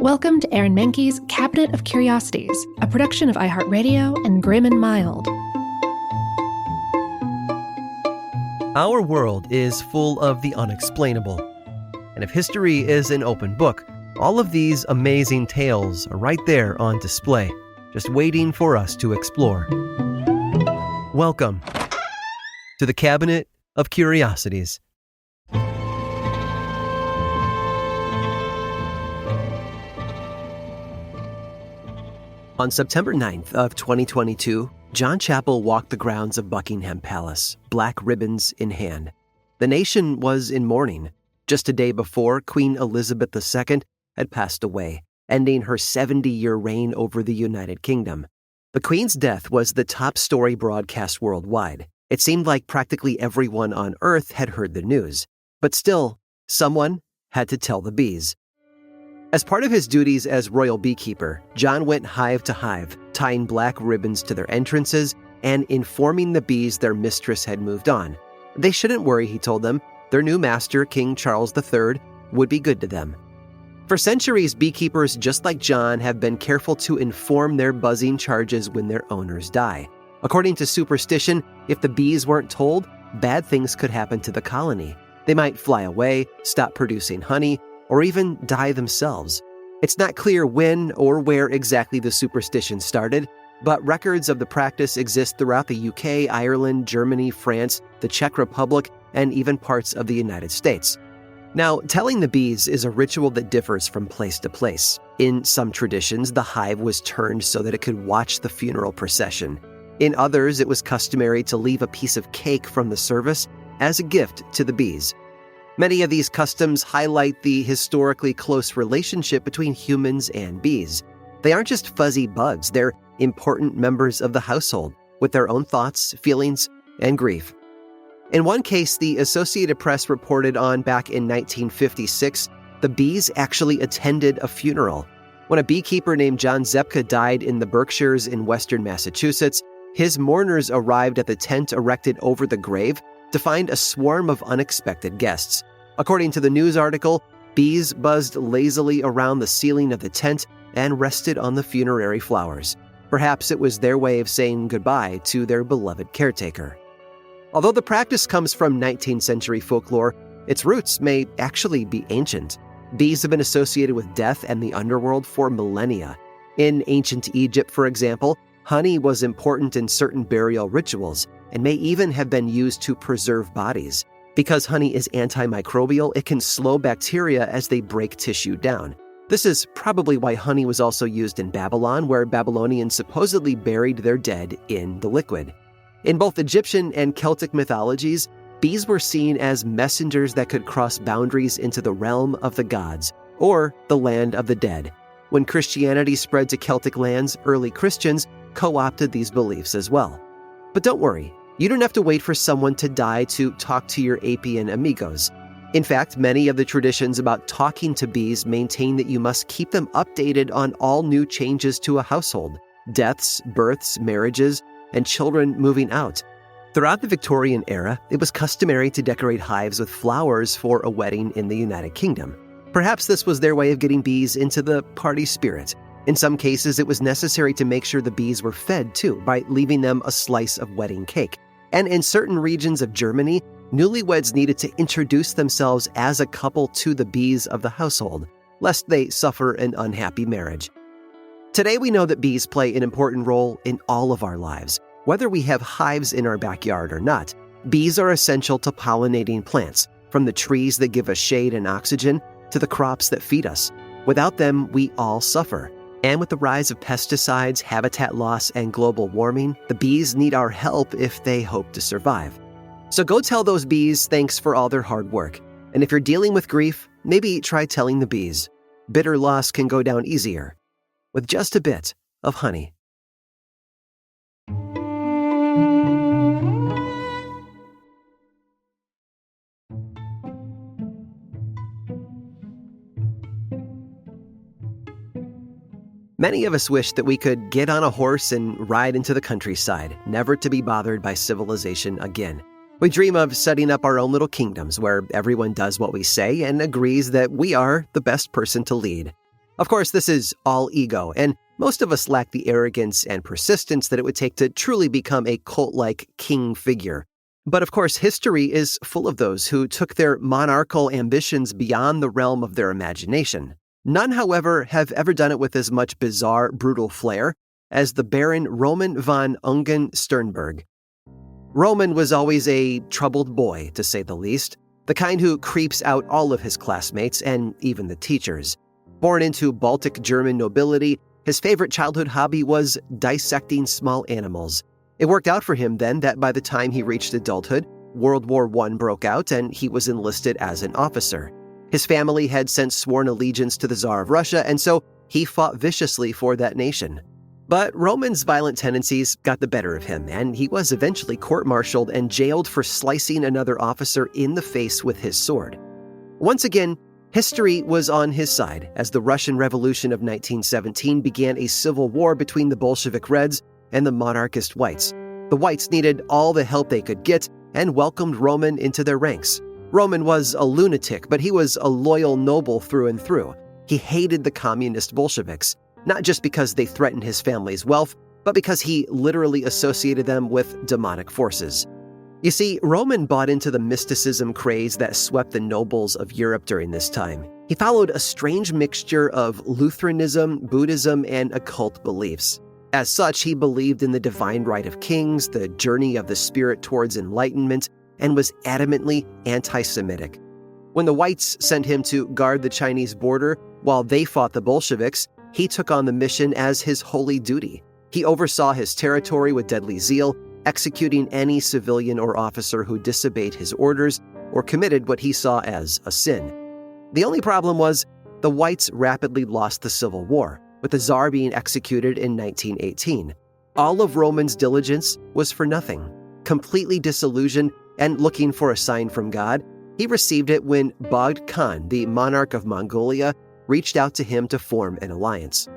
Welcome to Aaron Mahnke's Cabinet of Curiosities, a production of iHeartRadio and Grim and Mild. Our world is full of the unexplainable. And if history is an open book, all of these amazing tales are right there on display, just waiting for us to explore. Welcome to the Cabinet of Curiosities. On September 9th of 2022, John Chappell walked the grounds of Buckingham Palace, black ribbons in hand. The nation was in mourning. Just a day before, Queen Elizabeth II had passed away, ending her 70-year reign over the United Kingdom. The Queen's death was the top story broadcast worldwide. It seemed like practically everyone on Earth had heard the news. But still, someone had to tell the bees. As part of his duties as royal beekeeper, John went hive to hive, tying black ribbons to their entrances and informing the bees their mistress had moved on. They shouldn't worry, he told them. Their new master, King Charles III, would be good to them. For centuries, beekeepers just like John have been careful to inform their buzzing charges when their owners die. According to superstition, if the bees weren't told, bad things could happen to the colony. They might fly away, stop producing honey, or even die themselves. It's not clear when or where exactly the superstition started, but records of the practice exist throughout the UK, Ireland, Germany, France, the Czech Republic, and even parts of the United States. Now, telling the bees is a ritual that differs from place to place. In some traditions, the hive was turned so that it could watch the funeral procession. In others, it was customary to leave a piece of cake from the service as a gift to the bees. Many of these customs highlight the historically close relationship between humans and bees. They aren't just fuzzy bugs, they're important members of the household, with their own thoughts, feelings, and grief. In one case, the Associated Press reported on back in 1956, the bees actually attended a funeral. When a beekeeper named John Zepka died in the Berkshires in western Massachusetts, his mourners arrived at the tent erected over the grave to find a swarm of unexpected guests. According to the news article, bees buzzed lazily around the ceiling of the tent and rested on the funerary flowers. Perhaps it was their way of saying goodbye to their beloved caretaker. Although the practice comes from 19th century folklore, its roots may actually be ancient. Bees have been associated with death and the underworld for millennia. In ancient Egypt, for example, honey was important in certain burial rituals and may even have been used to preserve bodies. Because honey is antimicrobial, it can slow bacteria as they break tissue down. This is probably why honey was also used in Babylon, where Babylonians supposedly buried their dead in the liquid. In both Egyptian and Celtic mythologies, bees were seen as messengers that could cross boundaries into the realm of the gods, or the land of the dead. When Christianity spread to Celtic lands, early Christians co-opted these beliefs as well. But don't worry, you don't have to wait for someone to die to talk to your apian amigos. In fact, many of the traditions about talking to bees maintain that you must keep them updated on all new changes to a household, deaths, births, marriages, and children moving out. Throughout the Victorian era, it was customary to decorate hives with flowers for a wedding in the United Kingdom. Perhaps this was their way of getting bees into the party spirit. In some cases, it was necessary to make sure the bees were fed too, by leaving them a slice of wedding cake. And in certain regions of Germany, newlyweds needed to introduce themselves as a couple to the bees of the household, lest they suffer an unhappy marriage. Today, we know that bees play an important role in all of our lives. Whether we have hives in our backyard or not, bees are essential to pollinating plants, from the trees that give us shade and oxygen to the crops that feed us. Without them, we all suffer. And with the rise of pesticides, habitat loss, and global warming, the bees need our help if they hope to survive. So go tell those bees thanks for all their hard work. And if you're dealing with grief, maybe try telling the bees. Bitter loss can go down easier with just a bit of honey. Many of us wish that we could get on a horse and ride into the countryside, never to be bothered by civilization again. We dream of setting up our own little kingdoms where everyone does what we say and agrees that we are the best person to lead. Of course, this is all ego, and most of us lack the arrogance and persistence that it would take to truly become a cult-like king figure. But of course, history is full of those who took their monarchical ambitions beyond the realm of their imagination. None, however, have ever done it with as much bizarre, brutal flair as the Baron Roman von Ungern Sternberg. Roman was always a troubled boy, to say the least, the kind who creeps out all of his classmates and even the teachers. Born into Baltic German nobility, his favorite childhood hobby was dissecting small animals. It worked out for him then that by the time he reached adulthood, World War I broke out and he was enlisted as an officer. His family had since sworn allegiance to the Tsar of Russia, and so he fought viciously for that nation. But Roman's violent tendencies got the better of him, and he was eventually court-martialed and jailed for slicing another officer in the face with his sword. Once again, history was on his side as the Russian Revolution of 1917 began a civil war between the Bolshevik Reds and the monarchist Whites. The Whites needed all the help they could get and welcomed Roman into their ranks. Roman was a lunatic, but he was a loyal noble through and through. He hated the communist Bolsheviks, not just because they threatened his family's wealth, but because he literally associated them with demonic forces. You see, Roman bought into the mysticism craze that swept the nobles of Europe during this time. He followed a strange mixture of Lutheranism, Buddhism, and occult beliefs. As such, he believed in the divine right of kings, the journey of the spirit towards enlightenment, and was adamantly anti-Semitic. When the Whites sent him to guard the Chinese border while they fought the Bolsheviks, he took on the mission as his holy duty. He oversaw his territory with deadly zeal, executing any civilian or officer who disobeyed his orders or committed what he saw as a sin. The only problem was the Whites rapidly lost the Civil War, with the Tsar being executed in 1918. All of Roman's diligence was for nothing. Completely disillusioned and looking for a sign from God, he received it when Bagh Khan, the monarch of Mongolia, reached out to him to form an alliance.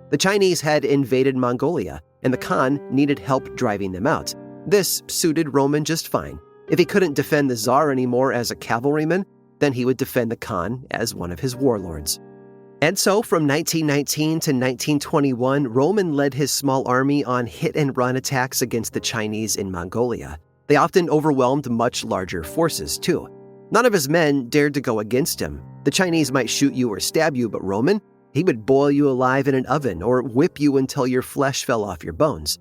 The Chinese had invaded Mongolia, and the Khan needed help driving them out. This suited Roman just fine. If he couldn't defend the Tsar anymore as a cavalryman, then he would defend the Khan as one of his warlords. And so, from 1919 to 1921, Roman led his small army on hit-and-run attacks against the Chinese in Mongolia. They often overwhelmed much larger forces, too. None of his men dared to go against him. The Chinese might shoot you or stab you, but Roman, he would boil you alive in an oven or whip you until your flesh fell off your bones.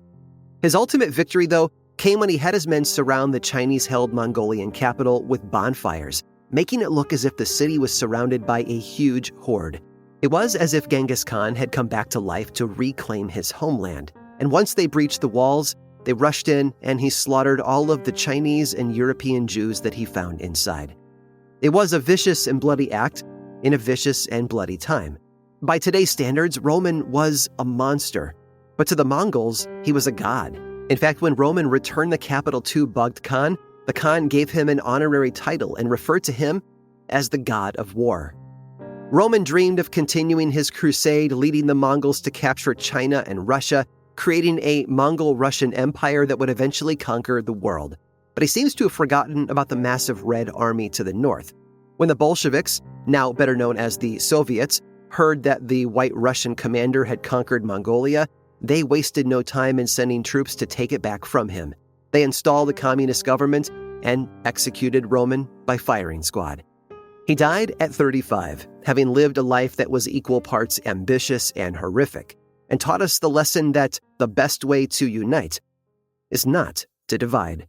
His ultimate victory, though, came when he had his men surround the Chinese-held Mongolian capital with bonfires, making it look as if the city was surrounded by a huge horde. It was as if Genghis Khan had come back to life to reclaim his homeland, and once they breached the walls, they rushed in and he slaughtered all of the Chinese and European Jews that he found inside. It was a vicious and bloody act in a vicious and bloody time. By today's standards, Roman was a monster, but to the Mongols, he was a god. In fact, when Roman returned the capital to Bagh Khan, the Khan gave him an honorary title and referred to him as the god of war. Roman dreamed of continuing his crusade, leading the Mongols to capture China and Russia, creating a Mongol-Russian empire that would eventually conquer the world. But he seems to have forgotten about the massive Red Army to the north. When the Bolsheviks, now better known as the Soviets, heard that the White Russian commander had conquered Mongolia, they wasted no time in sending troops to take it back from him. They installed the communist government and executed Roman by firing squad. He died at 35, having lived a life that was equal parts ambitious and horrific, and taught us the lesson that the best way to unite is not to divide.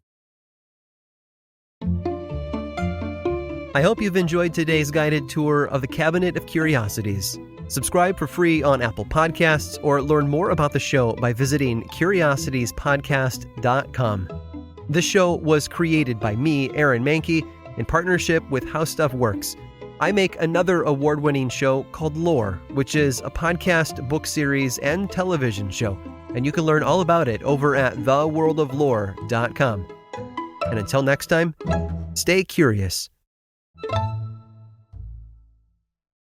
I hope you've enjoyed today's guided tour of the Cabinet of Curiosities. Subscribe for free on Apple Podcasts or learn more about the show by visiting curiositiespodcast.com. This show was created by me, Aaron Mahnke, in partnership with How Stuff Works. I make another award-winning show called Lore, which is a podcast, book series, and television show, and you can learn all about it over at theworldoflore.com. And until next time, stay curious.